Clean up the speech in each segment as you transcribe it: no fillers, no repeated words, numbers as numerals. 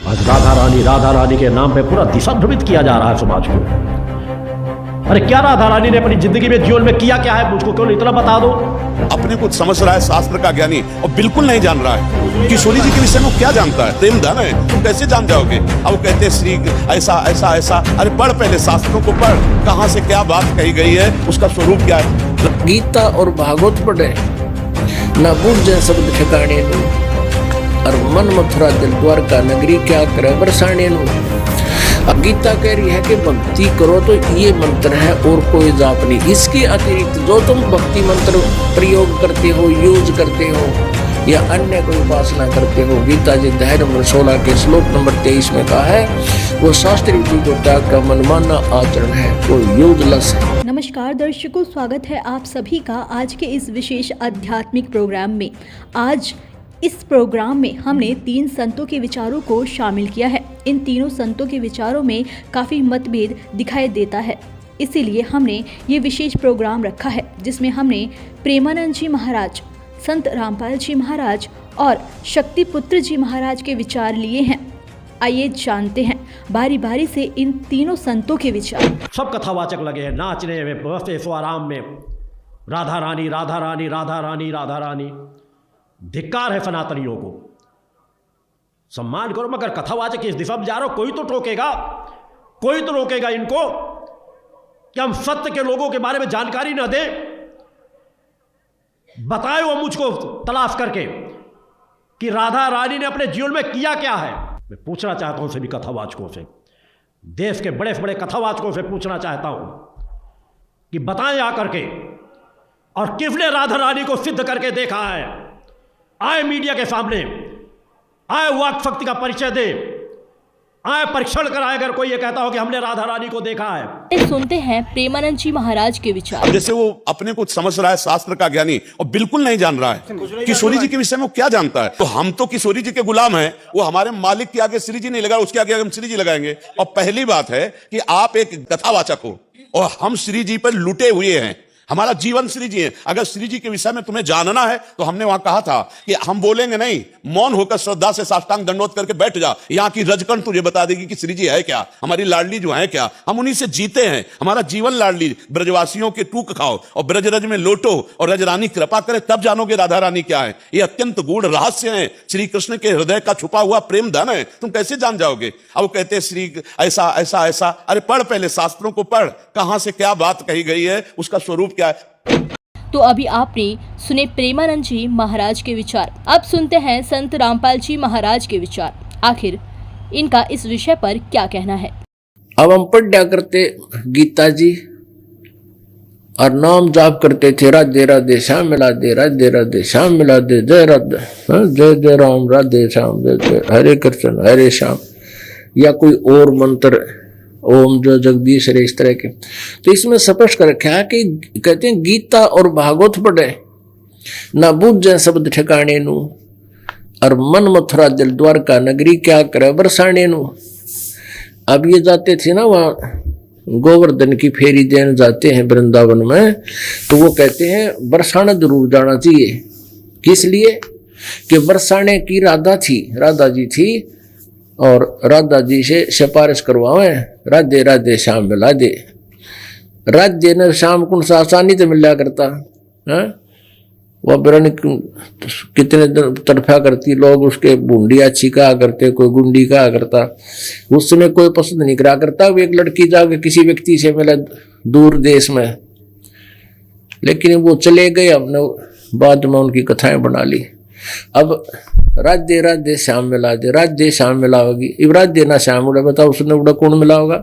आज राधा रानी के नाम पे पूरा दिशा भ्रमित किया जा रहा है समाज को। अरे क्या राधा रानी ने अपनी जिंदगी में जीवन में किया क्या है, मुझको क्यों इतना बता दो। अपने कुछ समझ रहा है शास्त्र का ज्ञानी और बिल्कुल नहीं जान रहा है। किशोरी जी के विषय में क्या जानता है? प्रेम धन है, तुम कैसे जान जाओगे? अब वो कहते हैं श्री ऐसा ऐसा ऐसा। अरे पढ़ पहले शास्त्रों को पढ़, कहाँ से क्या बात कही गई है, उसका स्वरूप क्या है। गीता और भागवत पढ़े न बूझे शब्द ठिकाने नु, और मन मथुरा दिल द्वारका नगरी क्या करे बरसाने नु। अब गीता कह रही है कि भक्ति करो तो ये मंत्र है और कोई जाप नहीं। इसके अतिरिक्त जो तुम भक्ति मंत्र प्रयोग करते हो, यूज करते हो या अन्य कोई उपासना करते हो, गीता जी अध्याय नंबर 16 के श्लोक नंबर 23 में कहा है वो शास्त्री जी को त्याग का मनमाना आचरण है, वो यूजलेस है। नमस्कार दर्शकों, स्वागत है आप सभी का आज के इस विशेष आध्यात्मिक प्रोग्राम में। आज इस प्रोग्राम में हमने 3 संतों के विचारों को शामिल किया है। इन तीनों संतों के विचारों में काफ़ी मतभेद दिखाई देता है, इसीलिए हमने ये विशेष प्रोग्राम रखा है जिसमें हमने प्रेमानंद जी महाराज, संत रामपाल जी महाराज और शक्तिपुत्र जी महाराज के विचार लिए हैं। आइए जानते हैं बारी बारी से इन तीनों संतों के विचार। सब कथावाचक लगे हैं नाचने में, बस आराम में, राधा रानी राधा रानी राधा रानी राधा रानी। धिक्कार है सनातनियों को, सम्मान करो, मगर कथावाचक इस दिशा में जा रहे हो, कोई तो टोकेगा, कोई तो रोकेगा इनको कि हम सत्य के लोगों के बारे में जानकारी न दें। बताए वो मुझको तलाश करके कि राधा रानी ने अपने जीवन में किया क्या है। मैं पूछना चाहता हूं सभी कथावाचकों से, देश के बड़े बड़े कथावाचकों से पूछना चाहता हूं कि बताएं आकर के, और किसने राधा रानी को सिद्ध करके देखा है। आए मीडिया के सामने, आए वाक शक्ति का परिचय दे, आए परीक्षण कराए अगर कोई ये कहता हो कि हमने राधा रानी को देखा है। सुनते हैं प्रेमानंद जी महाराज के विचार। जैसे वो अपने कुछ समझ रहा है शास्त्र का ज्ञानी और बिल्कुल नहीं जान रहा है। किशोरी जी के विषय में क्या जानता है? तो हम तो किशोरी जी के गुलाम हैं, वो हमारे मालिक के आगे श्री जी नहीं लगा, उसके आगे हम श्री जी लगाएंगे। और पहली बात है कि आप एक कथावाचक हो और हम श्री जी पर लुटे हुए हैं। हमारा जीवन श्री जी है। अगर श्री जी के विषय में तुम्हें जानना है तो हमने वहां कहा था कि हम बोलेंगे नहीं, मौन होकर श्रद्धा से साष्टांग दंडवत करके बैठ जा। यहाँ की रजकण तुझे बता देगी कि श्री जी है क्या, हमारी लाडली जो है क्या। हम उन्हीं से जीते हैं, हमारा जीवन लाडली। ब्रजवासियों के टूक खाओ और ब्रज रज में लोटो और रजरानी कृपा करे, तब जानोगे राधा रानी क्या है। ये अत्यंत गूढ़ रहस्य है, श्री कृष्ण के हृदय का छुपा हुआ प्रेम धन है, तुम कैसे जान जाओगे। अब वो कहते हैं श्री ऐसा ऐसा ऐसा। अरे पढ़ पहले शास्त्रों को पढ़, कहां से क्या बात कही गई है, उसका स्वरूप क्या है। तो अभी आपने सुने प्रेमानंद जी महाराज के विचार, अब सुनते हैं संत रामपाल जी महाराज के विचार। आखिर इनका इस विषय पर क्या कहना है। अब हम पढ़ा करते गीता जी और नाम जाप करते थे, राधे राधे श्याम मिला दे, राधे राधे श्याम मिला दे, जय राधे जय जय राम, राधे श्याम जय जय, हरे कृष्ण हरे श्याम, या कोई और मंत्र ओम जो जगदीश रे, इस तरह के। तो इसमें स्पष्ट कर रखा है कि कहते हैं गीता और भागवत पढ़े न बूझे शब्द ठिकाने नु, और मन मथुरा दिल द्वारका नगरी क्या करे बरसाने नु। अब ये जाते थे ना वहाँ गोवर्धन की फेरी देने जाते हैं वृंदावन में, तो वो कहते हैं बरसाना जरूर जाना चाहिए। किस लिए? कि बरसाने की राधा थी, राधा जी थी, और राधा जी से सिफारिश करवावे, राधे राधे श्याम मिला दे। राधे ने श्याम को आसानी से मिला करता है, वह बिरन कितने तरफा करती, लोग उसके बूंदी अच्छी कहा करते, कोई गुंडी कहा करता। उस समय कोई पसंद नहीं करा करता। वो एक लड़की जाके किसी व्यक्ति से मिला दूर देश में, लेकिन वो चले गए, हमने बाद में उनकी कथाएं बना ली। अब राधे राधे श्याम मिला दे, राधे श्याम मिला होगी, अब राधे ना श्याम उड़ा, बताओ उसने उड़ा कौन मिला होगा।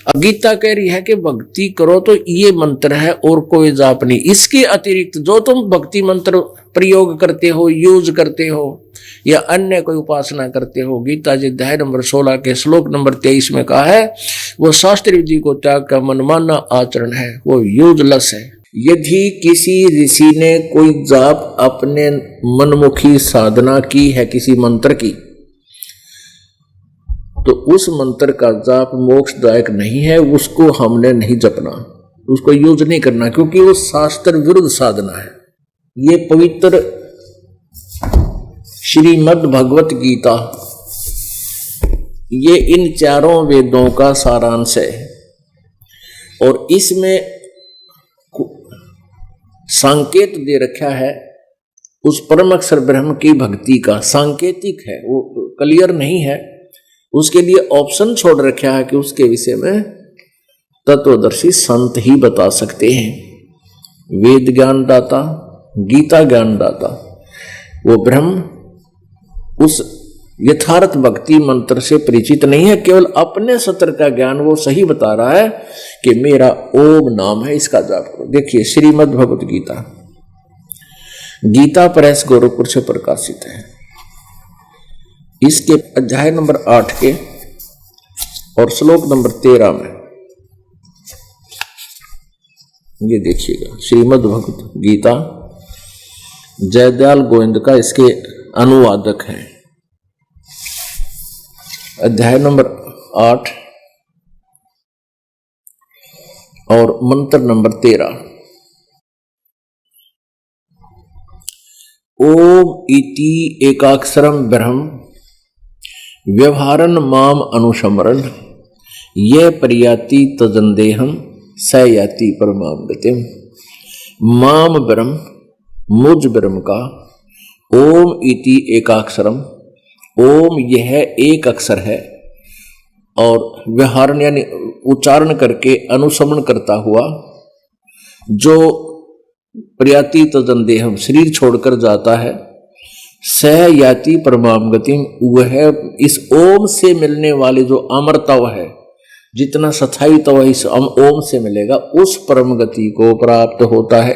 अब गीता कह रही है कि भक्ति करो तो ये मंत्र है और कोई जाप नहीं। इसके अतिरिक्त जो तुम भक्ति मंत्र प्रयोग करते हो, यूज करते हो या अन्य कोई उपासना करते हो, गीता जी अध्याय नंबर 16 के श्लोक नंबर 23 में कहा है वो शास्त्री जी को त्याग का मनमाना आचरण है, वो यूजलेस है। यदि किसी ऋषि ने कोई जाप अपने मनमुखी साधना की है किसी मंत्र की, तो उस मंत्र का जाप मोक्षदायक नहीं है, उसको हमने नहीं जपना, उसको यूज नहीं करना, क्योंकि वो शास्त्र विरुद्ध साधना है। ये पवित्र श्रीमद् भगवत गीता ये इन चारों वेदों का सारांश है और इसमें संकेत दे रखा है उस परम अक्षर ब्रह्म की भक्ति का। सांकेतिक है, वो क्लियर नहीं है, उसके लिए ऑप्शन छोड़ रखा है कि उसके विषय में तत्वदर्शी संत ही बता सकते हैं। वेद ज्ञान दाता, गीता ज्ञान दाता, वो ब्रह्म उस यथार्थ भक्ति मंत्र से परिचित नहीं है, केवल अपने सत्र का ज्ञान वो सही बता रहा है कि मेरा ओम नाम है, इसका जाप करो। देखिए श्रीमद् भगवत गीता, गीता प्रेस गोरखपुर से प्रकाशित है। इसके अध्याय नंबर 8 के और श्लोक नंबर 13 में ये देखिएगा। श्रीमद् भगवत गीता जयदयाल गोविंद का इसके अनुवादक हैं। अध्याय नंबर 8 और मंत्र नंबर 13। ओम इति एकाक्षरम ब्रह्म व्यवहारन माम अनुसमरन ये प्रयाति तजंदेहम स याति परमाम गतिम। माम ब्रह्म मुझ ब्रह्म का ओम इति एकाक्षरम, ओम यह एक अक्षर है और व्यवहारन यानी उच्चारण करके अनुसमन करता हुआ जो प्रयाति तजंदेहम शरीर छोड़कर जाता है, सह याति परमाम गतिम वह इस ओम से मिलने वाले जो अमरतव है, जितना सथाई तव इस ओम से मिलेगा, उस परम गति को प्राप्त होता है।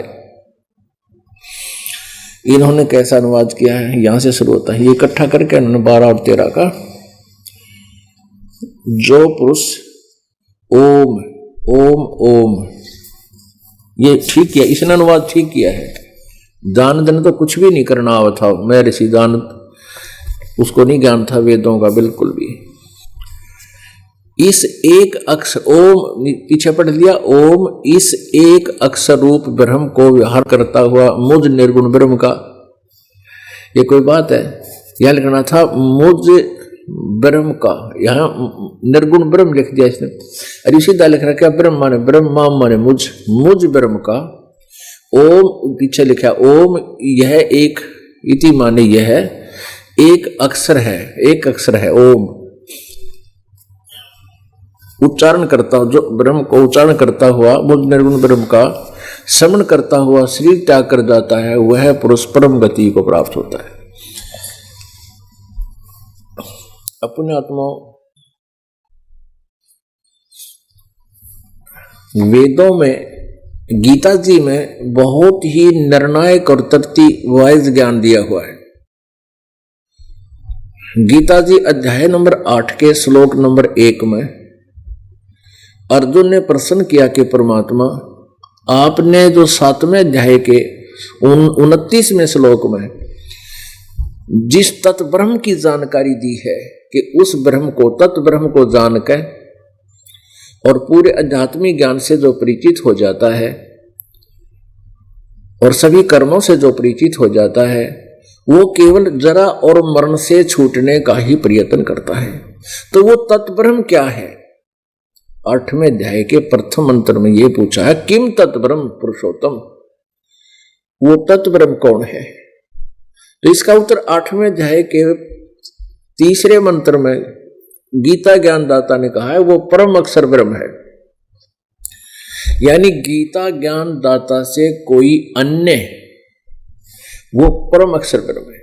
इन्होंने कैसा अनुवाद किया है, यहां से शुरू होता है। ये इकट्ठा करके इन्होंने 12 और 13 का, जो पुरुष ओम ओम ओम, ये ठीक किया, इसने अनुवाद ठीक किया है। जानदन तो कुछ भी नहीं करना आवा था, मैं ऋषि दान उसको नहीं ज्ञान था वेदों का बिल्कुल भी। इस एक अक्षर ओम पीछे पढ़ लिया, ओम इस एक अक्षर रूप ब्रह्म को व्यवहार करता हुआ मुझ निर्गुण ब्रह्म का। ये कोई बात है, यह लिखना था मुझ ब्रह्म का, यहाँ निर्गुण ब्रह्म लिख दिया इसने। अरे सीधा लिख रखा ब्रह्म माने ब्रह्म, माम माने मुझ, मुझ ब्रह्म का। ओम पीछे लिखा ओम यह एक, इति माने यह एक अक्षर है, एक अक्षर है ओम। उच्चारण करता जो ब्रह्म को उच्चारण करता हुआ मुझ निर्गुण ब्रह्म का श्रवण करता हुआ शरीर त्याग कर जाता है, वह पुरुष परम गति को प्राप्त होता है। अपने आत्मा वेदों में, गीता जी में बहुत ही निर्णायक और तथ्य वाइज ज्ञान दिया हुआ है। गीता जी अध्याय नंबर 8 के श्लोक नंबर 1 में अर्जुन ने प्रश्न किया कि परमात्मा आपने जो 7वें अध्याय के 29वें श्लोक में जिस तत्व ब्रह्म की जानकारी दी है कि उस ब्रह्म को, तत्व ब्रह्म को जानकर और पूरे आध्यात्मिक ज्ञान से जो परिचित हो जाता है और सभी कर्मों से जो परिचित हो जाता है, वो केवल जरा और मरण से छूटने का ही प्रयत्न करता है। तो वो तत्व ब्रह्म क्या है? 8वें अध्याय के प्रथम मंत्र में ये पूछा है, किम तत्व ब्रह्म पुरुषोत्तम, वो तत्व ब्रह्म कौन है? तो इसका उत्तर 8वें अध्याय के 3रे मंत्र में गीता ज्ञानदाता ने कहा है, वो परम अक्षर ब्रह्म है। यानी गीता ज्ञान दाता से कोई अन्य, वो परम अक्षर ब्रह्म है।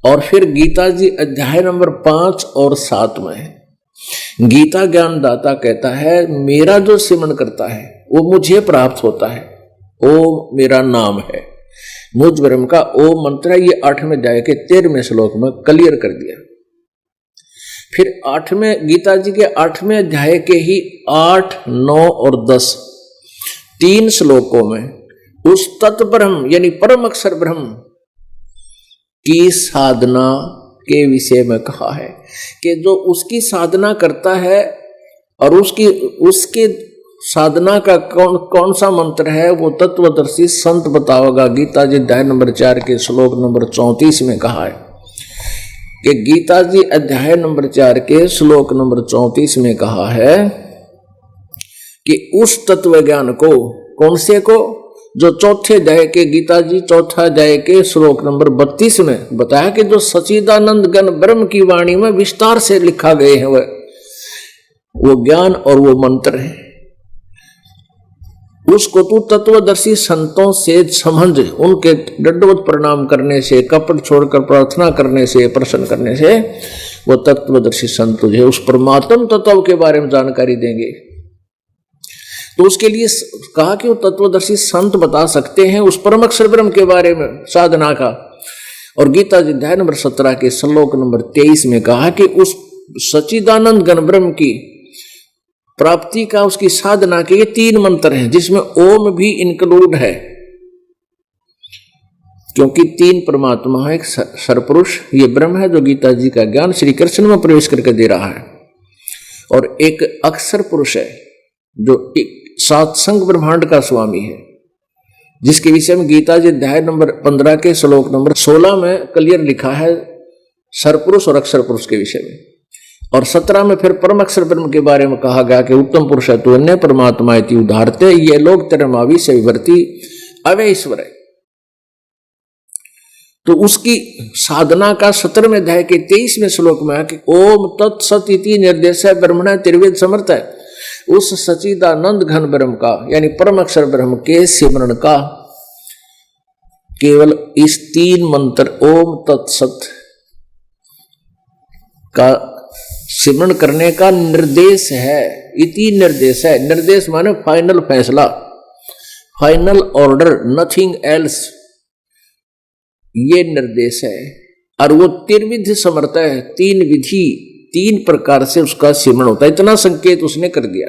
और फिर गीता जी अध्याय नंबर 5 और 7 में गीता ज्ञान दाता कहता है, मेरा जो सिमरन करता है वो मुझे प्राप्त होता है, ओम मेरा नाम है। मुझ ब्रह्म का ओम मंत्र है, ये 8वें अध्याय के 13वें श्लोक में क्लियर कर दिया। फिर 8वें गीता जी के 8वें अध्याय के ही 8, 9 और 10 3 श्लोकों में उस तत्व ब्रह्म यानी परम अक्षर ब्रह्म की साधना के विषय में कहा है कि जो उसकी साधना करता है और उसके साधना का कौन सा मंत्र है, वो तत्वदर्शी संत बताओगा। गीता जी अध्याय नंबर 4 के श्लोक नंबर 34 में कहा है, कि गीता जी अध्याय नंबर 4 के श्लोक नंबर 34 में कहा है कि उस तत्व ज्ञान को, कौन से को, जो चौथे अध्याय के, गीता जी चौथा अध्याय के श्लोक नंबर 32 में बताया कि जो सच्चिदानंद घन ब्रह्म की वाणी में विस्तार से लिखा गए हैं वो ज्ञान और वो मंत्र है। उसको तू तत्वदर्शी संतों से समझ, उनके दंडवत प्रणाम करने से, कपट छोड़कर प्रार्थना करने से, प्रसन्न करने से वो तत्वदर्शी संत तुझे उस परमात्म तत्व के बारे में जानकारी देंगे। तो उसके लिए कहा कि वो तत्वदर्शी संत बता सकते हैं उस परम अक्षर ब्रह्म के बारे में साधना का। और गीता जी अध्याय नंबर 17 के श्लोक नंबर 23 में कहा कि उस सच्चिदानंद घन ब्रह्म की प्राप्ति का, उसकी साधना के ये 3 मंत्र हैं, जिसमें ओम भी इंक्लूड है, क्योंकि 3 परमात्मा है। एक सरपुरुष ये ब्रह्म है जो गीता जी का ज्ञान श्री कृष्ण में प्रवेश करके दे रहा है, और एक अक्षर पुरुष है जो सात संग ब्रह्मांड का स्वामी है, जिसके विषय में गीता जी अध्याय नंबर 15 के श्लोक नंबर 16 में क्लियर लिखा है सरपुरुष और अक्षर पुरुष के विषय में। और 17 में फिर परम अक्षर ब्रह्म के बारे में कहा गया कि उत्तम पुरुष है तू अन्य परमात्मा इति उदाहरते, ये लोग तेरे मावी से विवर्ती अवय ईश्वर है। तो उसकी साधना का 17वें अध्याय के 23वें श्लोक में है कि ओम तत्सत इति निर्देश है ब्रह्मण त्रिवेद समर्थ है। उस सच्चिदानंद घन ब्रह्म का, यानी परम अक्षर ब्रह्म के सिमरण का केवल इस 3 मंत्र ओम तत्सत का सिमरण करने का निर्देश है। इति निर्देश है, निर्देश माने फाइनल फैसला, फाइनल ऑर्डर, नथिंग एल्स, ये निर्देश है। और वो त्रिविध समर्थ है, 3 विधि, 3 प्रकार से उसका सिमरण होता है, इतना संकेत उसने कर दिया।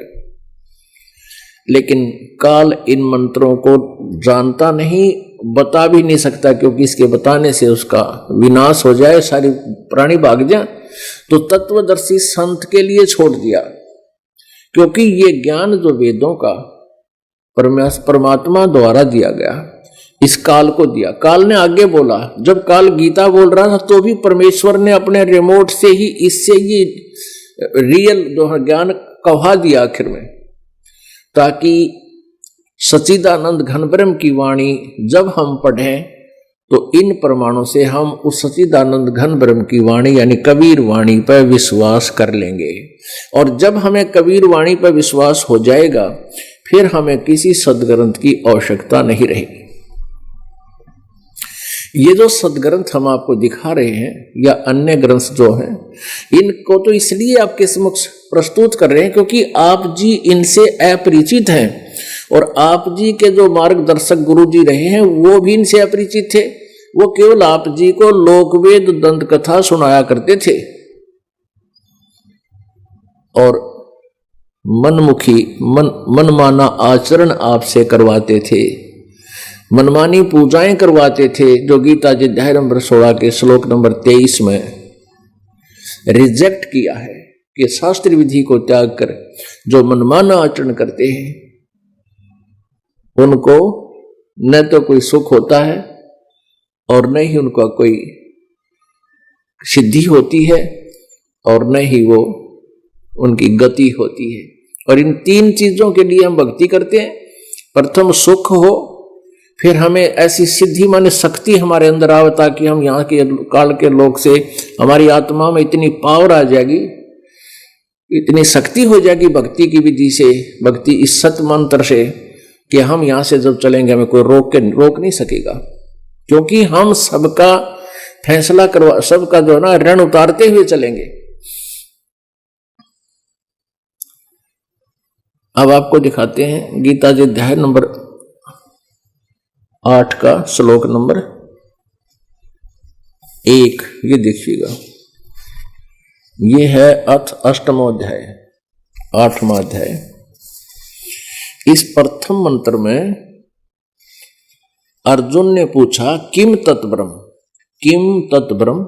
लेकिन काल इन मंत्रों को जानता नहीं, बता भी नहीं सकता, क्योंकि इसके बताने से उसका विनाश हो जाए, सारी प्राणी भाग जाए। तो तत्वदर्शी संत के लिए छोड़ दिया, क्योंकि ये ज्ञान जो वेदों का परमात्मा द्वारा दिया गया, इस काल को दिया। काल ने आगे बोला, जब काल गीता बोल रहा था तो भी परमेश्वर ने अपने रिमोट से ही इससे ये रियल जो ज्ञान कहा दिया आखिर में, ताकि सच्चिदानंद घन ब्रह्म की वाणी जब हम पढ़ें तो इन प्रमाणों से हम उस सच्चिदानंद घन ब्रह्म की वाणी यानी कबीर वाणी पर विश्वास कर लेंगे। और जब हमें कबीर वाणी पर विश्वास हो जाएगा, फिर हमें किसी सदग्रंथ की आवश्यकता नहीं रहेगी। ये जो सदग्रंथ हम आपको दिखा रहे हैं या अन्य ग्रंथ जो हैं, इनको तो इसलिए आपके समक्ष प्रस्तुत कर रहे हैं क्योंकि आप जी इनसे अपरिचित हैं, और आप जी के जो मार्गदर्शक गुरु जी रहे हैं वो भी इनसे अपरिचित थे। वो केवल आप जी को लोकवेद दंत कथा सुनाया करते थे और मनमुखी मनमाना आचरण आपसे करवाते थे, मनमानी पूजाएं करवाते थे, जो गीता जी अध्याय नंबर 16 के श्लोक नंबर 23 में रिजेक्ट किया है कि शास्त्र विधि को त्याग कर जो मनमाना आचरण करते हैं उनको न तो कोई सुख होता है और न ही उनका कोई सिद्धि होती है और न ही वो उनकी गति होती है। और इन 3 चीजों के लिए हम भक्ति करते हैं। प्रथम सुख हो, फिर हमें ऐसी सिद्धि माने शक्ति हमारे अंदर आवे ताकि हम यहाँ के काल के लोग से हमारी आत्मा में इतनी पावर आ जाएगी, इतनी शक्ति हो जाएगी भक्ति की विधि से, भक्ति इस सत मंत्र से, कि हम यहाँ से जब चलेंगे हमें कोई रोक नहीं सकेगा, क्योंकि हम सबका फैसला करवा, सबका जो है ना ऋण उतारते हुए चलेंगे। अब आपको दिखाते हैं गीता जी अध्याय नंबर 8 का श्लोक नंबर 1, ये देखिएगा, ये है अष्टमो अध्याय, 8वां अध्याय। इस प्रथम मंत्र में अर्जुन ने पूछा किम तत्ब्रह्म, किम तत्ब्रह्म,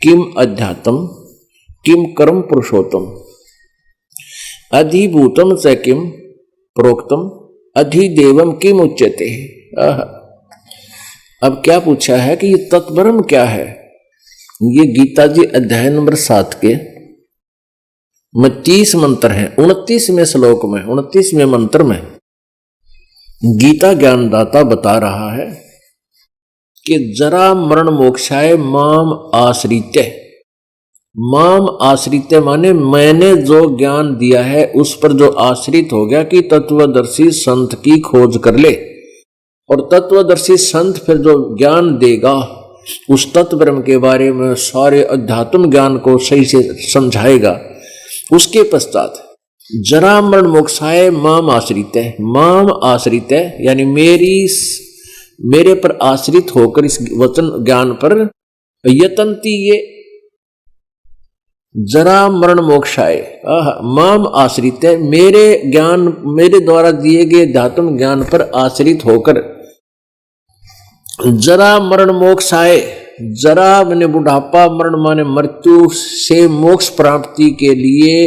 किम अध्यात्म, किम कर्म पुरुषोत्तम, अधिभूतम च किम प्रोक्तम, अधिदेवम किम उच्यते। अब क्या पूछा है कि ये तत्ब्रह्म क्या है, ये गीता जी अध्याय नंबर 7 के 30 मंत्र हैं। 29वें श्लोक में 29वें मंत्र में गीता ज्ञानदाता बता रहा है कि जरा मरण मोक्षाय माम आश्रित्य। माम आश्रित्य माने मैंने जो ज्ञान दिया है उस पर जो आश्रित हो गया कि तत्वदर्शी संत की खोज कर ले, और तत्वदर्शी संत फिर जो ज्ञान देगा उस तत्व ब्रह्म के बारे में सारे अध्यात्म ज्ञान को सही से समझाएगा। उसके पश्चात जरा मरण मोक्षाय माम आश्रित है। माम आश्रित है यानी मेरे पर आश्रित होकर इस वचन ज्ञान पर यतंती, ये जरा मरण मोक्षाय माम आश्रित है, मेरे ज्ञान मेरे द्वारा दिए गए अध्यात्म ज्ञान पर आश्रित होकर जरा मरण मोक्षाय। जरा माने बुढ़ापा, मरण माने मृत्यु से मोक्ष प्राप्ति के लिए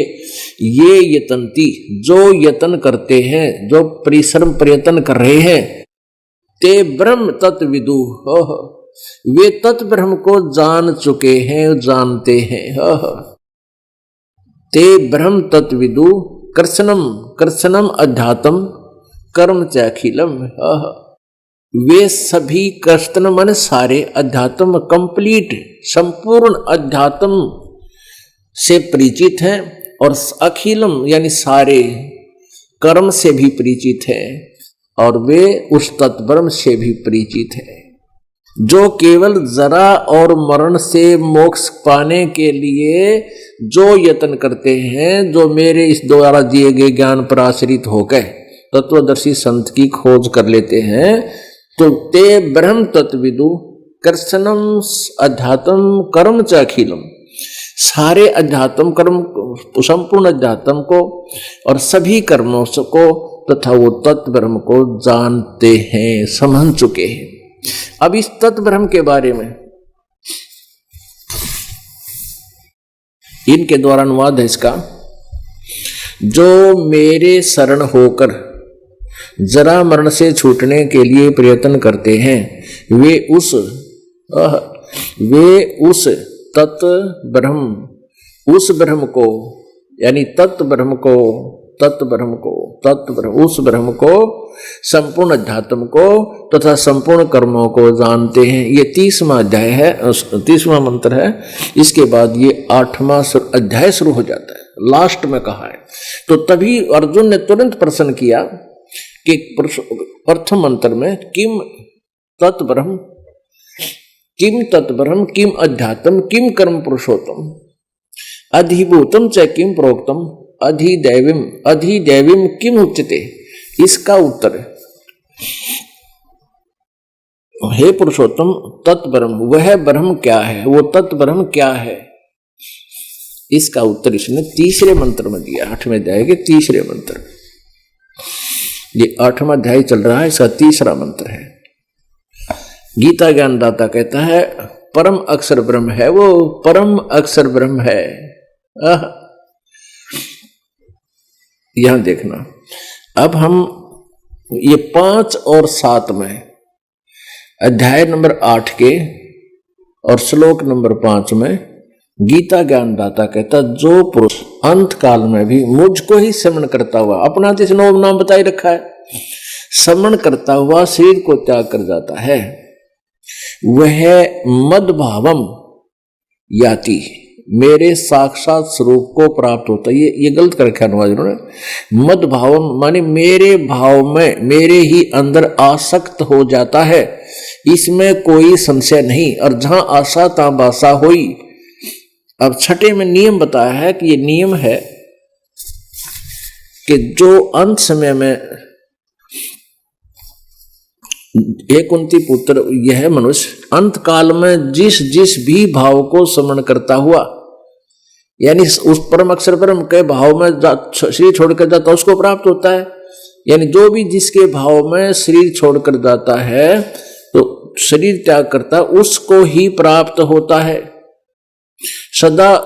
ये यतंती, जो यतन करते हैं, जो परिश्रम प्रयत्न कर रहे हैं, ते ब्रह्म तत्विदु, वे तत्व ब्रह्म को जान चुके हैं, जानते हैं। ते ब्रह्म तत्विदु कृष्णम अध्यात्म कर्म च अखिलम। वे सभी कृष्ण मन सारे अध्यात्म कंप्लीट संपूर्ण अध्यात्म से परिचित हैं, और अखिलम यानी सारे कर्म से भी परिचित हैं, और वे उस तत्ब्रह्म से भी परिचित हैं जो केवल जरा और मरण से मोक्ष पाने के लिए जो यत्न करते हैं, जो मेरे इस द्वारा दिए गए ज्ञान पर आश्रित होकर तत्वदर्शी संत की खोज कर लेते हैं। तो ते ब्रह्म तत्विदु कृष्णम अध्यात्म कर्म च अखिलम, सारे अध्यात्म कर्म, संपूर्ण अध्यात्म को और सभी कर्मों को तथा वो तत्व ब्रह्म को जानते हैं, समझ चुके हैं। अब इस तत्व ब्रह्म के बारे में इनके द्वारा अनुवाद है इसका, जो मेरे शरण होकर जरा मरण से छूटने के लिए प्रयत्न करते हैं, वे उस तत्व ब्रह्म, उस ब्रह्म को यानी तत्व ब्रह्म को उस ब्रह्म को, संपूर्ण अध्यात्म को तथा संपूर्ण कर्मों को जानते हैं। ये 30वां अध्याय है, 30वां मंत्र है। इसके बाद ये 8वां अध्याय शुरू हो जाता है, लास्ट में कहा है। तो तभी अर्जुन ने तुरंत प्रश्न किया कि प्रथम मंत्र में किम तत्ब्रह्म किम अध्यात्म किम कर्म पुरुषोत्तम अधिभूतम च किम प्रोक्तम अधिदैविम किम उच्यते। इसका उत्तर हे पुरुषोत्तम तत्ब्रह्म, वह ब्रह्म क्या है, वो तत्ब्रह्म क्या है। इसका उत्तर इसने तीसरे मंत्र में दिया, 8वें अध्याय के तीसरे मंत्र। ये 8वां अध्याय चल रहा है, इसका तीसरा मंत्र है। गीता ज्ञानदाता कहता है परम अक्षर ब्रह्म है, वो परम अक्षर ब्रह्म है। यहां देखना, अब हम ये 5 और 7 में अध्याय नंबर 8 के और श्लोक नंबर 5 में गीता ज्ञानदाता कहता जो पुरुष अंत काल में भी मुझको ही स्मरण करता हुआ, अपना जिस नाम बताई रखा है, स्मरण करता हुआ शरीर को त्याग कर जाता है, वह मद भावम याति, मेरे साक्षात स्वरूप को प्राप्त होता है। ये गलत कर रखा अनुवाद इन्होंने। मद भावम माने मेरे भाव में, मेरे ही अंदर आसक्त हो जाता है, इसमें कोई संशय नहीं। और जहां आशा तहां बासा होई। अब 6 में नियम बताया है कि ये नियम है कि जो अंत समय में एक कुंती पुत्र यह मनुष्य अंत काल में जिस भी भाव को स्मरण करता हुआ, यानी उस परम अक्षर ब्रह्म के भाव में शरीर छोड़कर जाता है, उसको प्राप्त होता है। यानी जो भी जिसके भाव में शरीर छोड़कर जाता है, तो शरीर त्याग करता है, उसको ही प्राप्त होता है। सदा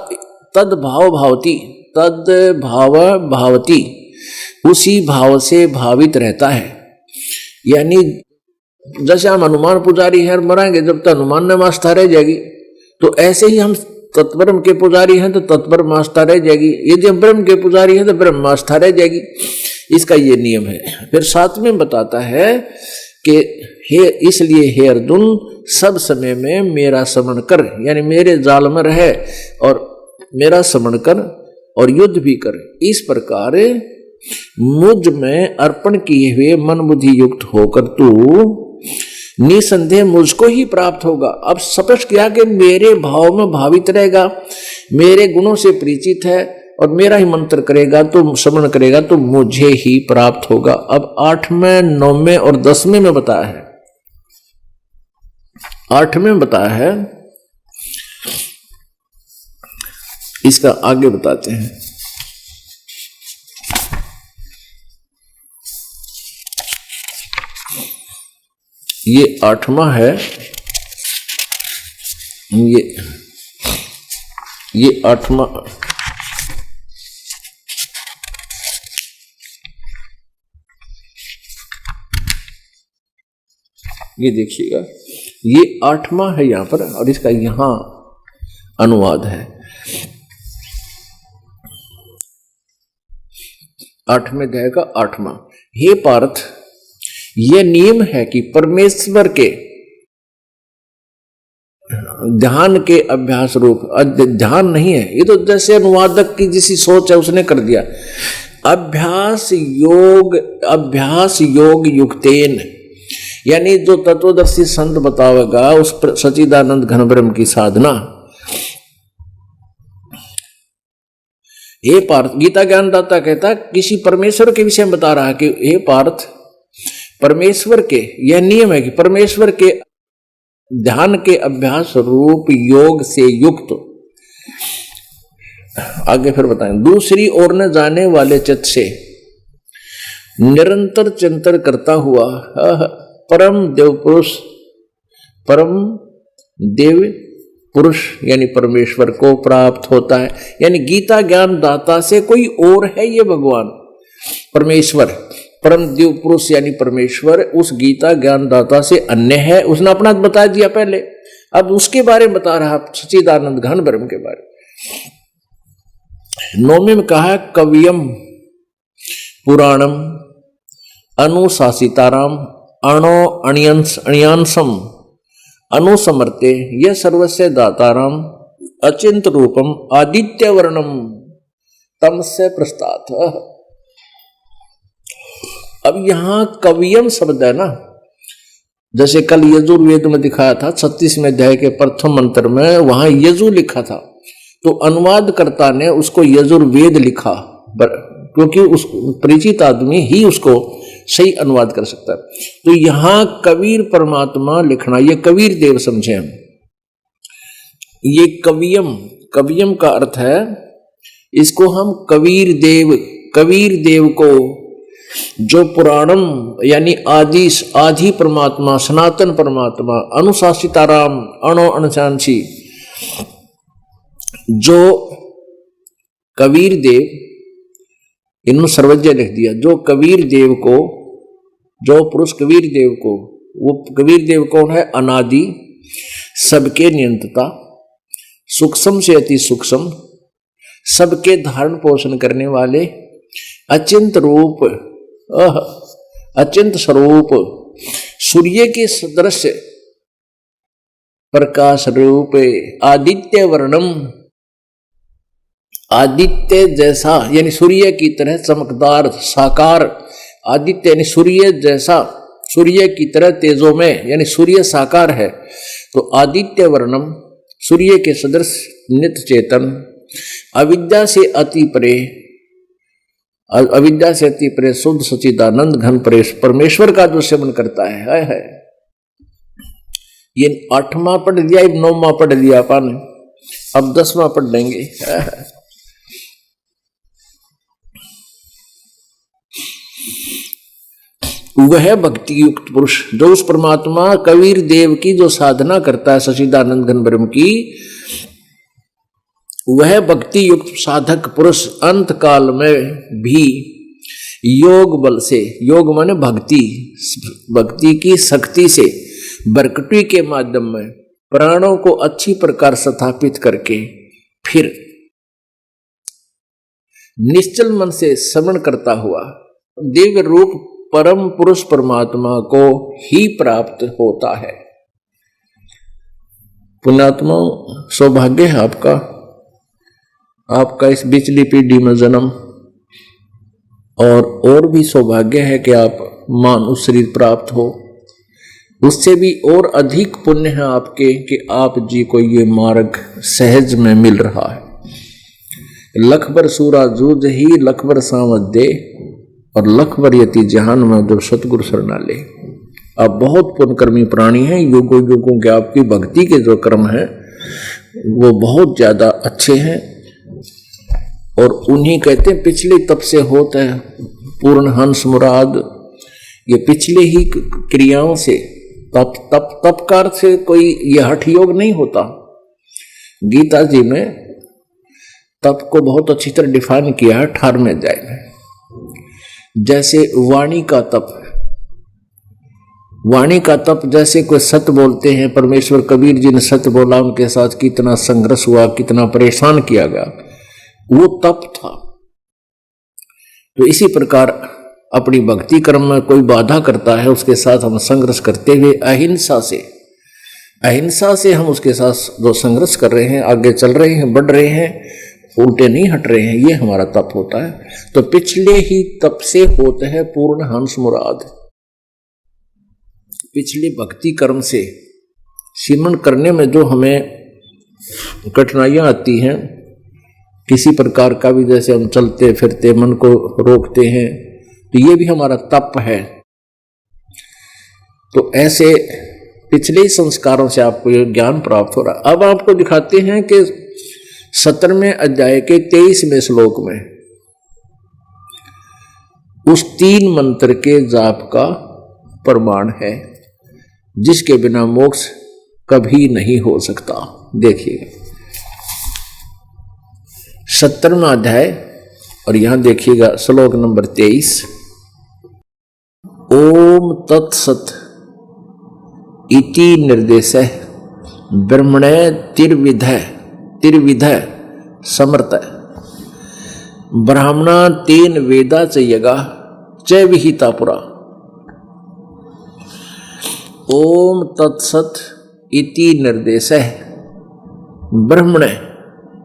तद भाव भावती, तद भाव भावती, उसी भाव से भावित रहता है। यानी जैसे हम हनुमान पुजारी है, मराएंगे जब तक हनुमान ने आस्था रह जाएगी, तो ऐसे ही हम तत्ब्रह्म के पुजारी हैं तो तत्ब्रह्म आस्था रह जाएगी, यदि हम ब्रह्म के पुजारी हैं तो ब्रह्म आस्था रह जाएगी। इसका ये नियम है। फिर साथ में बताता है कि हे इसलिए हे अर्जुन सब समय में मेरा स्मरण कर, यानी मेरे जाल में रहे और मेरा स्मरण कर और युद्ध भी कर। इस प्रकार मुझ में अर्पण किए हुए मन बुद्धि युक्त होकर तू निसंदेह मुझको ही प्राप्त होगा। अब स्पष्ट किया कि मेरे भाव में भावित रहेगा, मेरे गुणों से परिचित है और मेरा ही मंत्र करेगा तो स्मरण करेगा तो मुझे ही प्राप्त होगा। अब 8वें 9वें और 10वें में बताया है। 8वें में बताया है, इसका आगे बताते हैं। ये 8वां है, ये 8वां ये देखिएगा, ये 8वां है यहां पर और इसका यहां अनुवाद है। 8वें अध्याय का 8वां। हे पार्थ, यह नियम है कि परमेश्वर के ध्यान के अभ्यास रूप, ध्यान नहीं है ये तो, जैसे अनुवादक की जिसी सोच है उसने कर दिया। अभ्यास योग युक्तेन, यानी जो तत्वदर्शी संत बतावेगा उस सच्चिदानंद घन ब्रह्म की साधना। हे पार्थ, गीता ज्ञानदाता कहता किसी परमेश्वर के विषय में बता रहा है कि हे पार्थ, परमेश्वर के यह नियम है कि परमेश्वर के ध्यान के अभ्यास रूप योग से युक्त, आगे फिर बताएं, दूसरी ओर न जाने वाले चित्त से निरंतर चिंतन करता हुआ परम देव पुरुष यानी परमेश्वर को प्राप्त होता है। यानी गीता ज्ञान दाता से कोई और है ये भगवान परमेश्वर, परम देव पुरुष यानी परमेश्वर उस गीता ज्ञान दाता से अन्य है। उसने अपना बता दिया पहले, अब उसके बारे में बता रहा सच्चिदानंद घन ब्रह्म के बारे। 9वें में कहा कवियम पुराणम अनुशासिताराम अणियांसम अनुसमर्ते यह सर्वस्य दाताराम अचिंत रूपम आदित्य वर्णम तम से प्रस्तात। अब यहां कवियम शब्द है ना, जैसे कल यजुर्वेद में दिखाया था 36वें अध्याय के प्रथम मंत्र में, वहां यजु लिखा था तो अनुवादकर्ता ने उसको यजुर्वेद लिखा, क्योंकि उस परिचित आदमी ही उसको सही अनुवाद कर सकता है। तो यहां कबीर परमात्मा लिखना, ये कबीर देव समझे हम। ये कवियम का अर्थ है, इसको हम कबीर देव को जो पुराणम यानी आदि परमात्मा सनातन परमात्मा अनुशासिताराम अणुशांसी, जो कबीर देव, इन्होंने सर्वज्ञ लिख दिया, जो कबीर देव को, जो पुरुष कबीर देव को, वो कबीर देव कौन है? अनादि, सबके नियंत्रता, सूक्ष्म से अति सूक्ष्म, सबके धारण पोषण करने वाले, अचिंत रूप, अचिंत स्वरूप, सूर्य के सदृश प्रकाश रूप, आदित्य वर्णम, आदित्य जैसा यानी सूर्य की तरह चमकदार साकार, आदित्य यानी सूर्य जैसा, सूर्य की तरह तेजो में यानी सूर्य साकार है। तो आदित्य वर्णम, सूर्य के सदृश नित्य चेतन, अविद्या से अति परे शुद्ध सच्चिदानंद घन परमेश्वर का जो सेवन करता है। ये 8वां पढ़ लिया, 9वां पढ़ लिया अपन, अब 10वां पढ़ लेंगे। वह भक्ति युक्त पुरुष जो उस परमात्मा कबीर देव की जो साधना करता है सच्चिदानंद घन ब्रह्म की, वह भक्ति युक्त साधक पुरुष अंत काल में भी योग बल से, योग माने भक्ति की शक्ति से, बरकटी के माध्यम में प्राणों को अच्छी प्रकार स्थापित करके फिर निश्चल मन से श्रवण करता हुआ दिव्य रूप परम पुरुष परमात्मा को ही प्राप्त होता है। पुण्यात्मा, सौभाग्य है आपका इस बिचली पीढ़ी में जन्म, और भी सौभाग्य है कि आप मानव शरीर प्राप्त हो। उससे भी और अधिक पुण्य है आपके कि आप जी को ये मार्ग सहज में मिल रहा है। लखबर सूरा जूझ ही लखबर सावध दे, और लखबर यति जहान में जो सतगुरु शरणाले। आप बहुत पुण्यकर्मी प्राणी हैं। युगों युगों के आपकी भक्ति के जो कर्म हैं वो बहुत ज्यादा अच्छे हैं, और उन्हीं कहते हैं पिछले तप से होता है पूर्ण हंस मुराद। ये पिछले ही क्रियाओं से तपकार से कोई ये हठ योग नहीं होता। गीता जी में तप को बहुत अच्छी तरह डिफाइन किया है 18वें अध्याय में। जैसे वाणी का तप, जैसे कोई सत्य बोलते हैं, परमेश्वर कबीर जी ने सत्य बोला, उनके साथ कितना संघर्ष हुआ, कितना परेशान किया गया, वो तप था। तो इसी प्रकार अपनी भक्ति कर्म में कोई बाधा करता है, उसके साथ हम संघर्ष करते हुए अहिंसा से हम उसके साथ जो संघर्ष कर रहे हैं, आगे चल रहे हैं, बढ़ रहे हैं, उल्टे नहीं हट रहे हैं, ये हमारा तप होता है। तो पिछले ही तप से होते हैं पूर्ण हंस मुराद। पिछले भक्ति कर्म से सिमरन करने में जो हमें कठिनाइयां आती हैं, किसी प्रकार का भी, जैसे हम चलते फिरते मन को रोकते हैं, तो ये भी हमारा तप है। तो ऐसे पिछले ही संस्कारों से आपको ये ज्ञान प्राप्त हो रहा। अब आपको दिखाते हैं कि 17वें अध्याय के 23वें श्लोक में उस 3 मंत्र के जाप का प्रमाण है जिसके बिना मोक्ष कभी नहीं हो सकता। देखिए 17वां अध्याय, और यहां देखिएगा श्लोक नंबर 23। ओम तत्सत इति निर्देशः ब्रह्मणे तिर्विधः समर्थ ब्राह्मणा 3 वेदा च यगा च विहिता पुरा। ओम तत्सत इति निर्देशः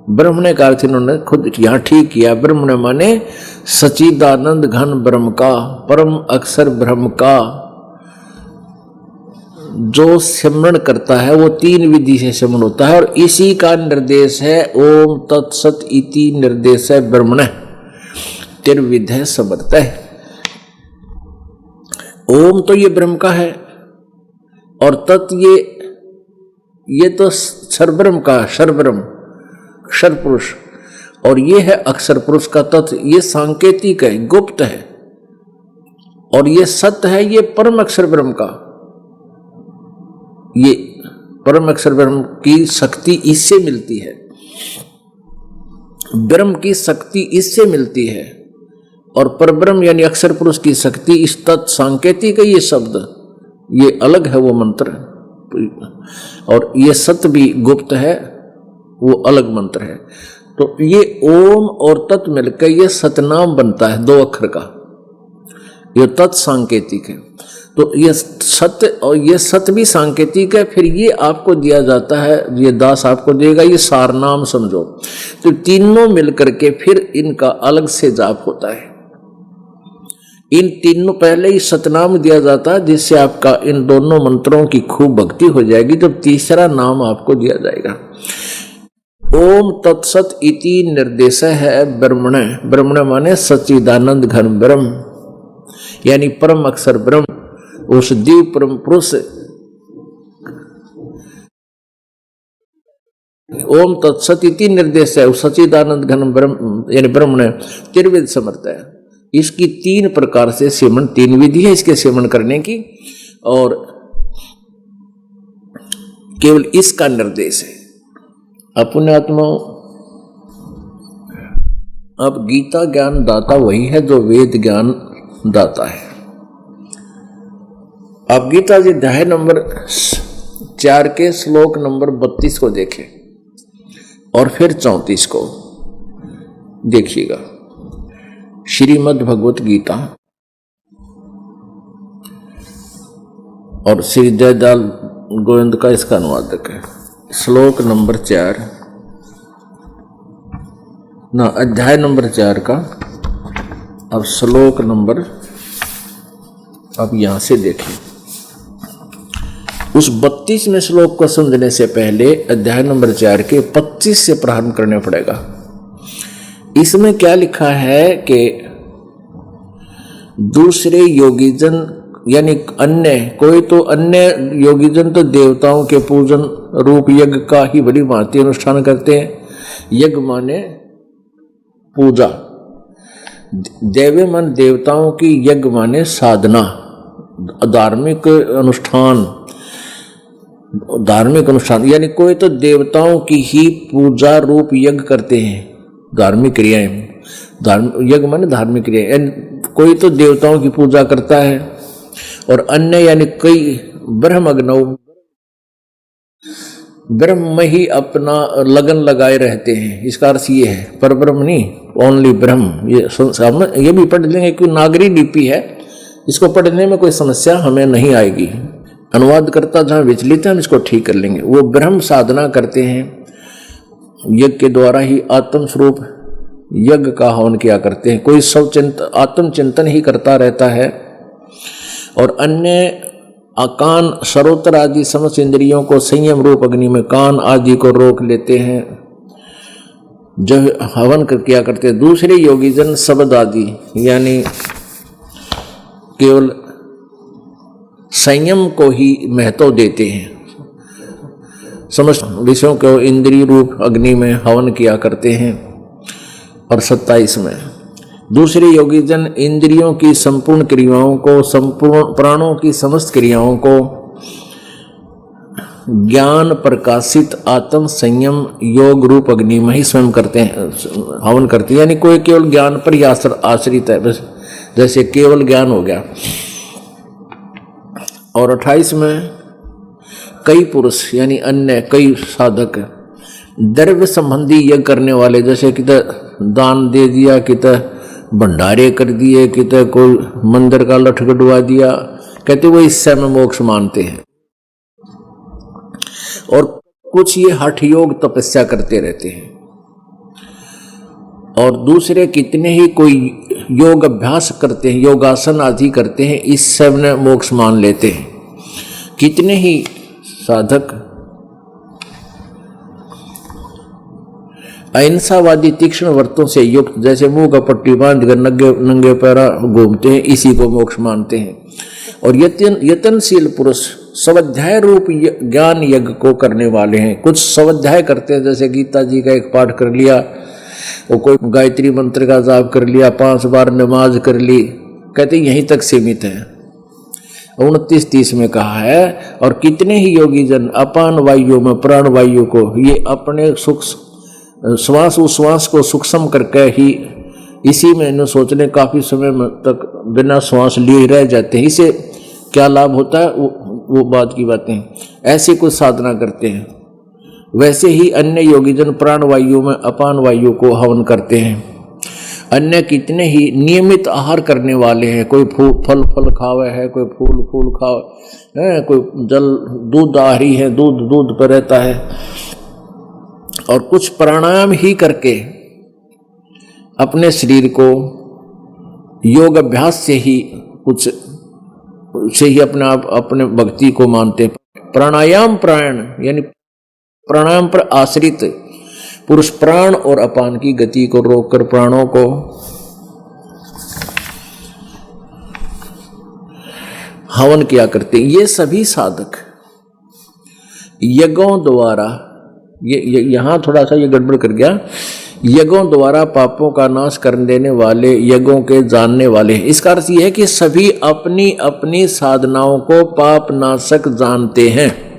ब्रह्मणे का अर्थ इन्होंने खुद यहां ठीक किया। ब्रह्मणे माने सच्चिदानंद घन ब्रह्म का, परम अक्षर ब्रह्म का जो सिमरन करता है वो 3 विधि से सिमरन होता है, और इसी का निर्देश है ओम तत्सत इति निर्देश है ब्रह्मण तिर्विधः समर्थः। ओम तो ये ब्रह्म का है, और तत् ये तो सर्वब्रह्म का, सर्वब्रह्म अक्षर पुरुष, और ये है अक्षर पुरुष का तत्। ये सांकेतिक है, गुप्त है, और ये सत्य है, ये परम अक्षर ब्रह्म का। ये परम अक्षर ब्रह्म की शक्ति इससे मिलती है, ब्रह्म की शक्ति इससे मिलती है, और परब्रह्म यानी अक्षर पुरुष की शक्ति इस तत् सांकेतिक है। ये शब्द ये अलग है वो मंत्र, और ये सत्य भी गुप्त है, वो अलग मंत्र है। तो ये ओम और तत् मिलकर ये सतनाम बनता है 2 अक्षर का। ये तत् सांकेतिक है, तो ये सत्य, और ये सत्य भी सांकेतिक है। फिर ये आपको दिया जाता है, ये दास आपको देगा, ये सारनाम समझो। तो तीनों मिलकर के फिर इनका अलग से जाप होता है। इन तीनों पहले ही सतनाम दिया जाता है, जिससे आपका इन दोनों मंत्रों की खूब भक्ति हो जाएगी। जब तीसरा नाम आपको दिया जाएगा, ओम तत्सत इति निर्देश है ब्रह्मण माने सच्चिदानंद घन ब्रह्म, यानी परम अक्षर ब्रह्म, उस दिव्य परम पुरुष। ओम तत्सत इति निर्देश है, सच्चिदानंद घन ब्रह्म यानी ब्रह्मण तिर्विध समर्थ है। इसकी 3 प्रकार से सिमरन, 3 विधि है इसके सिमरन करने की, और केवल इसका निर्देश है। अपने आत्माओं, अब गीता ज्ञान दाता वही है जो वेद ज्ञान दाता है। अब गीता जी अध्याय नंबर 4 के श्लोक नंबर 32 को देखें और फिर 34 को देखिएगा। श्रीमद् भगवत गीता और श्री जयदाल गोविंद का इसका अनुवादक है। श्लोक नंबर 4 ना, अध्याय नंबर 4 का अब श्लोक नंबर, अब यहां से देखें। उस 32वें श्लोक को समझने से पहले अध्याय नंबर 4 के 25 से प्रारंभ करना पड़ेगा। इसमें क्या लिखा है कि दूसरे योगीजन यानी अन्य, कोई तो अन्य योगीजन तो देवताओं के पूजन रूप यज्ञ का ही बड़ी भांति अनुष्ठान करते हैं। यज्ञ माने पूजा, देवे मन देवताओं की, यज्ञ माने साधना, धार्मिक अनुष्ठान यानी कोई तो देवताओं की ही पूजा रूप यज्ञ करते हैं, धार्मिक क्रियाएं। यज्ञ माने धार्मिक क्रियाएं, कोई तो देवताओं की पूजा करता है और अन्य यानी कई ब्रह्मग्नौ, ब्रह्म ही अपना लगन लगाए रहते हैं। इसका अर्थ ये है, पर ब्रह्म नहीं, ओनली ब्रह्म। ये भी पढ़ लेंगे कि नागरी लिपि है, इसको पढ़ने में कोई समस्या हमें नहीं आएगी। अनुवाद करता जहाँ विचलित है हम इसको ठीक कर लेंगे। वो ब्रह्म साधना करते हैं, यज्ञ के द्वारा ही आत्म स्वरूप यज्ञ का हवन किया करते हैं। कोई आत्म चिंतन ही करता रहता है और अन्य कान, सरोतर आदि समस्त इंद्रियों को संयम रूप अग्नि में कान आदि को रोक लेते हैं, जब हवन किया करते हैं। दूसरे योगीजन शब्द आदि यानी केवल संयम को ही महत्व देते हैं, समस्त विषयों को इंद्रिय रूप अग्नि में हवन किया करते हैं। और 27 में दूसरे योगीजन इंद्रियों की संपूर्ण क्रियाओं को, संपूर्ण प्राणों की समस्त क्रियाओं को ज्ञान प्रकाशित आत्म संयम योग रूप अग्नि में ही स्वयं करते हैं, हवन करते हैं। यानी कोई केवल ज्ञान पर ही आश्रित है, बस जैसे केवल ज्ञान हो गया। और 28 में कई पुरुष यानी अन्य कई साधक द्रव्य संबंधी यज्ञ करने वाले, जैसे कि दान दे दिया, कि भंडारे कर दिए, कि कोई मंदिर का लठ गड़वा दिया, कहते वो इससे में मोक्ष मानते हैं। और कुछ ये हठ योग तपस्या करते रहते हैं और दूसरे कितने ही कोई योग अभ्यास करते हैं, योगासन आदि करते हैं, इस सब ने मोक्ष मान लेते हैं। कितने ही साधक अहिंसावादी तीक्ष्ण व्रतों से युक्त, जैसे मुंह का पट्टी बांध कर नंगे पैरा घूमते हैं, इसी को मोक्ष मानते हैं। और यतनशील पुरुष स्वाध्याय रूप ज्ञान यज्ञ को करने वाले हैं। कुछ स्वाध्याय करते हैं, जैसे गीता जी का एक पाठ कर लिया, वो कोई गायत्री मंत्र का जाप कर लिया, 5 बार नमाज कर ली, कहते यहीं तक सीमित है। 29-30 में कहा है, और कितने ही योगी जन अपान वायु में प्राण वायु को, ये अपने सुख श्वास उश्वास को सूक्ष्म करके ही इसी में न सोचने काफी समय तक बिना श्वास लिए रह जाते हैं। इसे क्या लाभ होता है वो बात की बातें, ऐसे कुछ साधना करते हैं। वैसे ही अन्य योगीजन प्राण वायु में अपान वायु को हवन करते हैं। अन्य कितने ही नियमित आहार करने वाले हैं, कोई फल खावे है, कोई फूल खावे है, कोई जल दूध आहारी है, दूध पर रहता है। और कुछ प्राणायाम ही करके अपने शरीर को योग अभ्यास से ही अपने आप अपने भक्ति को मानते। प्राणायाम प्राण यानी प्राणायाम पर आश्रित पुरुष प्राण और अपान की गति को रोककर प्राणों को हवन किया करते। ये सभी साधक यज्ञों द्वारा, ये यहां थोड़ा सा ये गड़बड़ कर गया, यज्ञों द्वारा पापों का नाश कर देने वाले, यज्ञों के जानने वाले। इसका अर्थ यह है कि सभी अपनी अपनी साधनाओं को पाप नाशक जानते हैं,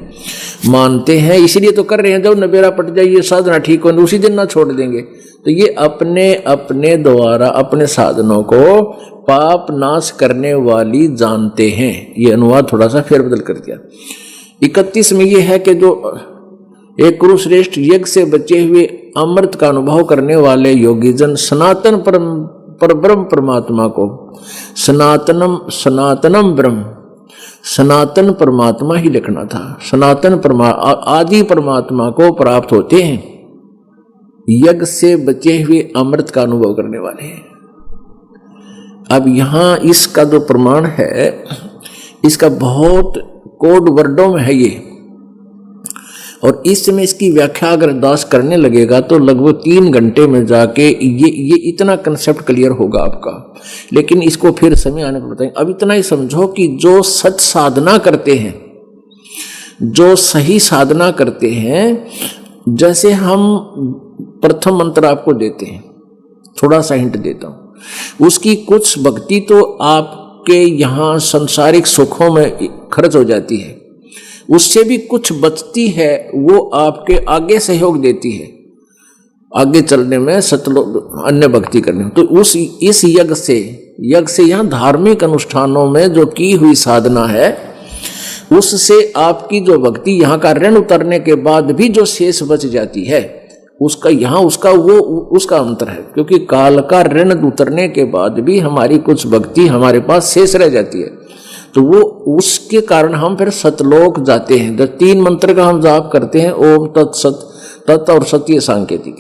मानते हैं, इसलिए तो कर रहे हैं। जब नबेरा पट जाए ये साधना ठीक हो, उसी दिन ना छोड़ देंगे। तो ये अपने अपने द्वारा अपने साधनों को पाप नाश करने वाली जानते हैं। ये अनुवाद थोड़ा सा फेरबदल कर दिया। 31 में ये है कि जो एक कुरुश्रेष्ठ यज्ञ से बचे हुए अमृत का अनुभव करने वाले योगी जन सनातन परब्रह्म परमात्मा को सनातनम ब्रह्म, सनातन परमात्मा ही लिखना था, आदि परमात्मा को प्राप्त होते हैं, यज्ञ से बचे हुए अमृत का अनुभव करने वाले हैं। अब यहां इसका जो प्रमाण है, इसका बहुत कोड वर्डों में है ये, और इस समय इसकी व्याख्या अगर दास करने लगेगा तो लगभग 3 घंटे में जाके ये इतना कंसेप्ट क्लियर होगा आपका। लेकिन इसको फिर समय आने पर बताएंगे। अब इतना ही समझो कि जो सच साधना करते हैं, जो सही साधना करते हैं, जैसे हम प्रथम मंत्र आपको देते हैं, थोड़ा सा हिंट देता हूं, उसकी कुछ भक्ति तो आपके यहाँ सांसारिक सुखों में खर्च हो जाती है, उससे भी कुछ बचती है, वो आपके आगे सहयोग देती है आगे चलने में, सतलोक अन्य भक्ति करने में। तो इस यज्ञ से यहाँ धार्मिक अनुष्ठानों में जो की हुई साधना है, उससे आपकी जो भक्ति, यहाँ का ऋण उतरने के बाद भी जो शेष बच जाती है, उसका यहाँ उसका अंतर है। क्योंकि काल का ऋण उतरने के बाद भी हमारी कुछ भक्ति हमारे पास शेष रह जाती है, तो वो उसके कारण हम फिर सतलोक जाते हैं। जब 3 मंत्र का हम जाप करते हैं, ओम तत्सत, तत् और सत्य सांकेतिक,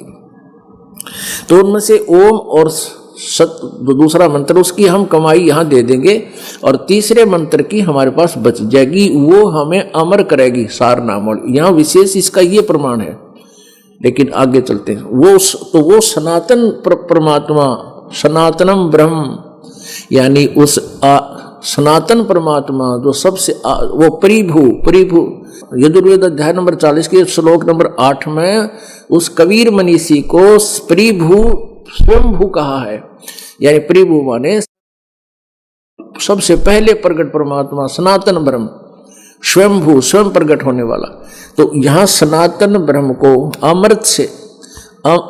तो उनमें से ओम और सत दूसरा मंत्र, उसकी हम कमाई यहाँ दे देंगे, और तीसरे मंत्र की हमारे पास बच जाएगी, वो हमें अमर करेगी सार नाम। यहाँ विशेष इसका ये प्रमाण है। लेकिन आगे चलते हैं, वो सनातन परमात्मा, सनातनम ब्रह्म, यानी उस सनातन परमात्मा जो सबसे वो परिभू यजुर्वेद अध्याय नंबर 40 के श्लोक नंबर 8 में उस कबीर मनीषी को परिभू स्वयंभू कहा है। यानी परिभू माने सबसे पहले प्रकट परमात्मा, सनातन ब्रह्म, स्वयंभू, स्वयं प्रकट होने वाला। तो यहाँ सनातन ब्रह्म को अमृत से,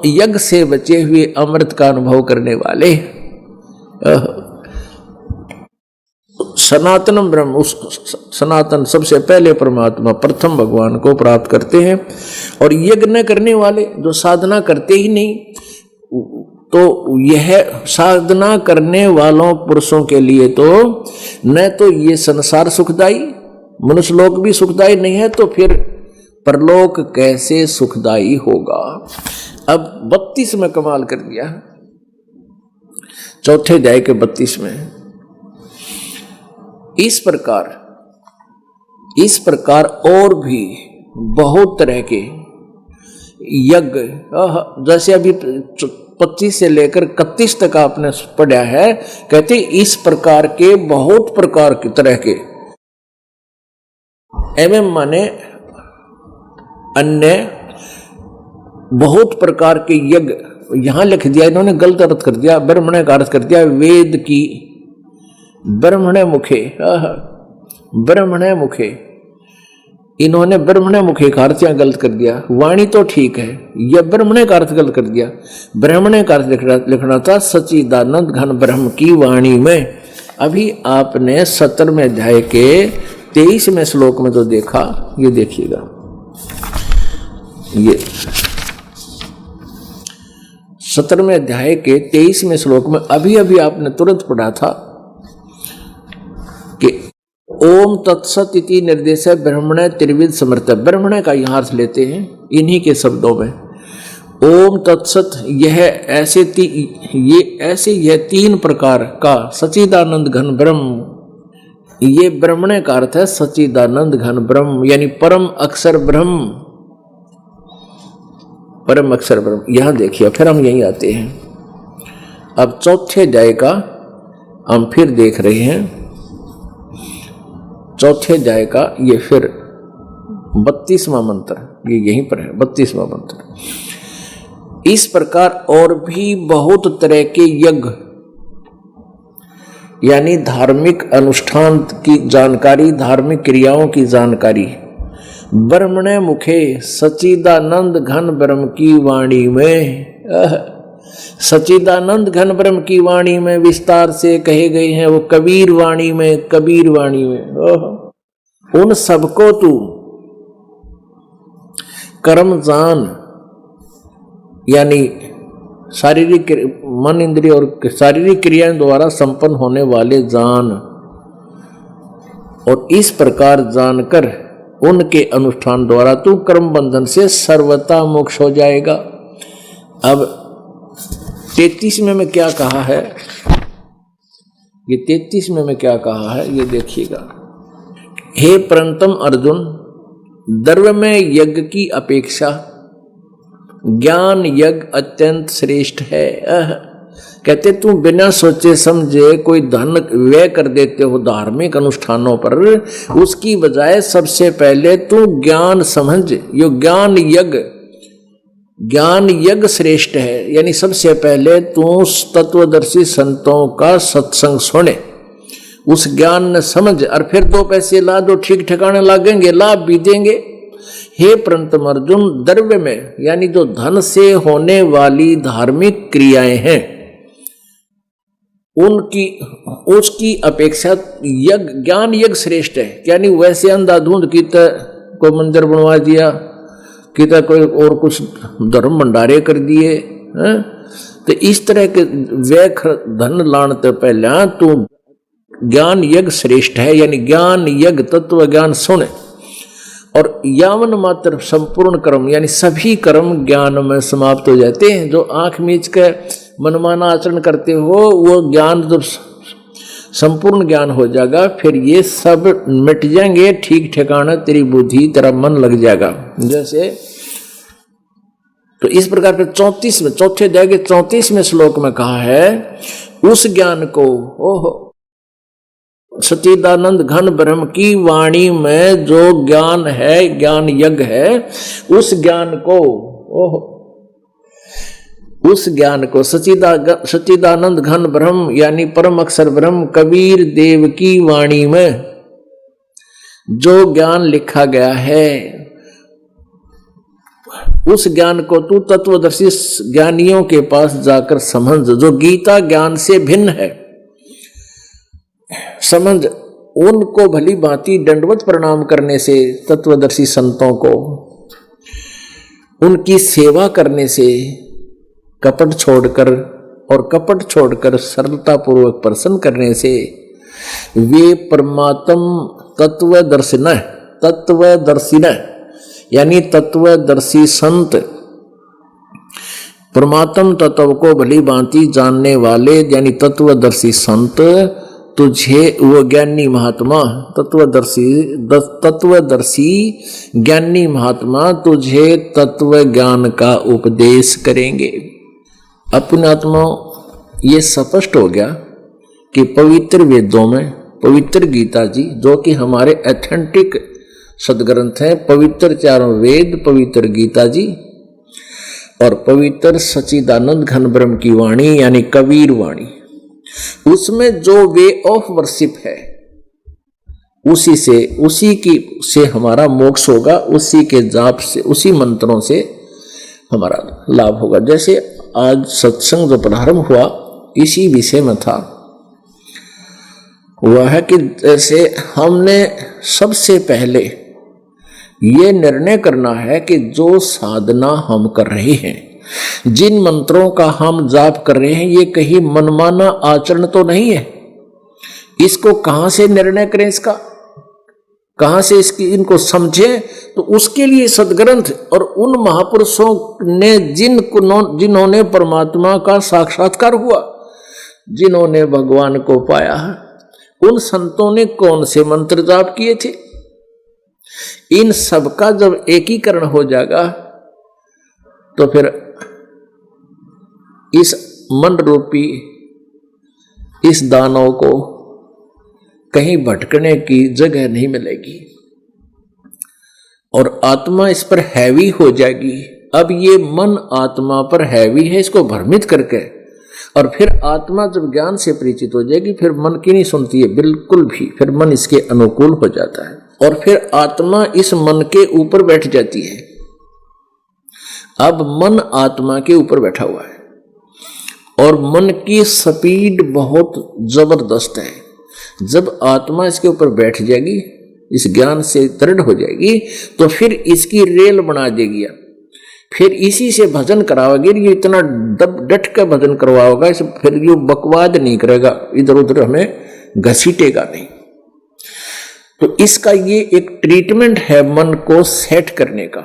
यज्ञ से बचे हुए अमृत का अनुभव करने वाले सनातन ब्रह्म, उस सनातन सबसे पहले परमात्मा प्रथम भगवान को प्राप्त करते हैं। और यज्ञ न करने वाले जो साधना करते ही नहीं, तो यह साधना करने वालों पुरुषों के लिए तो न तो ये संसार सुखदायी, मनुष्य लोक भी सुखदायी नहीं है, तो फिर परलोक कैसे सुखदायी होगा। अब 32 में कमाल कर दिया, चौथे अध्याय के 32 में। इस प्रकार और भी बहुत तरह के यज्ञ, जैसे अभी 25 से लेकर 31 तक आपने पढ़ा है, कहते इस प्रकार के बहुत प्रकार की तरह के, एवं माने अन्य बहुत प्रकार के यज्ञ। यहां लिख दिया, इन्होंने गलत अर्थ कर दिया, ब्रह्मण्य का अर्थ कर दिया वेद की, ब्रह्मण्य मुखे, इन्होंने ब्रह्मण्य मुखे का अर्थ यहाँ गलत कर दिया। वाणी तो ठीक है, यह ब्रह्मण्य का अर्थ गलत कर दिया। ब्रह्मण्य का अर्थ लिखना था सच्चिदानंद घन ब्रह्म की वाणी में। अभी आपने 17वें अध्याय के 23वें श्लोक में जो देखा, ये देखिएगा, ये 17वें अध्याय के 23वें श्लोक में अभी आपने तुरंत पढ़ा था कि ओम तत्सत इति निर्देश ब्रह्मण्य त्रिविध समर्थ। ब्रह्मण्य का यहाँ अर्थ लेते हैं इन्हीं के शब्दों में, ओम तत्सत, यह 3 प्रकार का सच्चिदानंद घन ब्रह्म। ये ब्रह्मण्य का अर्थ है सच्चिदानंद घन ब्रह्म, यानी परम अक्षर ब्रह्म, परम अक्षर ब्रह्म। यहां देखिए, फिर हम यहीं आते हैं। अब चौथे अध्याय का हम फिर देख रहे हैं, चौथे अध्याय का ये फिर 32वां मंत्र, ये यहीं पर है 32वां मंत्र। इस प्रकार और भी बहुत तरह के यज्ञ, यानी धार्मिक अनुष्ठान की जानकारी, धार्मिक क्रियाओं की जानकारी, ब्रह्मण्य मुखे सच्चिदानंद घन ब्रह्म की वाणी में, सच्चिदानंद घन ब्रह्म की वाणी में विस्तार से कहे गए हैं। वो कबीर वाणी में, उन सबको तू कर्म जान यानी शारीरिक मन इंद्रिय और शारीरिक क्रियाओं द्वारा संपन्न होने वाले जान, और इस प्रकार जानकर उनके अनुष्ठान द्वारा तू कर्म बंधन से सर्वथा मोक्ष हो जाएगा। अब 33 में क्या कहा है, ये 33 में क्या कहा है ये देखिएगा। हे परंतम अर्जुन, द्रव्य में यज्ञ की अपेक्षा ज्ञान यज्ञ अत्यंत श्रेष्ठ है। कहते तू बिना सोचे समझे कोई धन व्यय कर देते हो धार्मिक अनुष्ठानों पर, उसकी बजाय सबसे पहले तू ज्ञान समझ। यो ज्ञान यज्ञ श्रेष्ठ है, यानी सबसे पहले तू तत्वदर्शी संतों का सत्संग सुने, उस ज्ञान ने समझ, और फिर 2 पैसे ला दो ठीक ठिकाने लगेंगे, लाभ भी देंगे। हे परंतम अर्जुन, द्रव्य में यानी जो धन से होने वाली धार्मिक क्रियाएं हैं उसकी अपेक्षा ज्ञान यज्ञ श्रेष्ठ है। यानी वैसे अंधाधुंध की कोई मंदिर बनवा दिया, कि कोई और कुछ धर्म भंडारे कर दिए, तो इस तरह के व्यय धन लाने से पहले तो ज्ञान यज्ञ श्रेष्ठ है, यानी ज्ञान यज्ञ तत्व ज्ञान सुने। और यावन मात्र संपूर्ण कर्म यानी सभी कर्म ज्ञान में समाप्त हो जाते हैं। जो आंख मीच कर मनमाना आचरण करते हो वो ज्ञान जब संपूर्ण ज्ञान हो जाएगा फिर ये सब मिट जाएंगे, ठीक ठिकाना तेरी बुद्धि तेरा मन लग जाएगा। जैसे तो इस प्रकार फिर 34 में चौथे अध्याय के 34वें श्लोक में कहा है, उस ज्ञान को ओहो सच्चिदानंद घन ब्रह्म की वाणी में जो ज्ञान है, ज्ञान यज्ञ है, उस ज्ञान को ओहो उस ज्ञान को सच्चिदानंद घन ब्रह्म यानी परम अक्षर ब्रह्म कबीर देव की वाणी में जो ज्ञान लिखा गया है, उस ज्ञान को तू तत्वदर्शी ज्ञानियों के पास जाकर समझ, जो गीता ज्ञान से भिन्न है। समझ, उनको भली भांति दंडवत प्रणाम करने से, तत्वदर्शी संतों को उनकी सेवा करने से, कपट छोड़कर सरलता पूर्वक प्रसन्न करने से वे परमात्म तत्वदर्शी यानी तत्वदर्शी संत परमात्म तत्व को भली भांति जानने वाले यानी तत्वदर्शी संत तुझे वो ज्ञानी महात्मा तत्वदर्शी ज्ञानी महात्मा तुझे तत्व ज्ञान का उपदेश करेंगे। अपने आत्मा ये स्पष्ट हो गया कि पवित्र वेदों में पवित्र गीता जी जो कि हमारे ऑथेंटिक सदग्रंथ हैं, पवित्र चारों वेद, पवित्र गीता जी और पवित्र सच्चिदानंद घन ब्रह्म की वाणी यानी कबीर वाणी, उसमें जो वे ऑफ वर्शिप है उसी से हमारा मोक्ष होगा, उसी के जाप से, उसी मंत्रों से हमारा लाभ होगा। जैसे आज सत्संग जो प्रारंभ हुआ इसी विषय में था, वह है कि जैसे हमने सबसे पहले ये निर्णय करना है कि जो साधना हम कर रहे हैं, जिन मंत्रों का हम जाप कर रहे हैं, ये कहीं मनमाना आचरण तो नहीं है। इसको कहां से निर्णय करें, इसका कहां से इनको समझें, तो उसके लिए सदग्रंथ और उन महापुरुषों ने जिन्होंने परमात्मा का साक्षात्कार हुआ, जिन्होंने भगवान को पाया है, उन संतों ने कौन से मंत्र जाप किए थे। इन सब का जब एकीकरण हो जाएगा तो फिर इस मन रूपी इस दानव को कहीं भटकने की जगह नहीं मिलेगी और आत्मा इस पर हैवी हो जाएगी। अब ये मन आत्मा पर हैवी है, इसको भ्रमित करके, और फिर आत्मा जब ज्ञान से परिचित हो जाएगी फिर मन की नहीं सुनती है बिल्कुल भी, फिर मन इसके अनुकूल हो जाता है और फिर आत्मा इस मन के ऊपर बैठ जाती है। अब मन आत्मा के ऊपर बैठा हुआ है और मन की स्पीड बहुत जबरदस्त है। जब आत्मा इसके ऊपर बैठ जाएगी इस ज्ञान से दृढ़ हो जाएगी तो फिर इसकी रेल बना देगी, फिर इसी से भजन कराओगे। ये इतना डट के भजन करवाओगा, इसे फिर ये बकवाद नहीं करेगा, इधर उधर हमें घसीटेगा नहीं। तो इसका ये एक ट्रीटमेंट है मन को सेट करने का।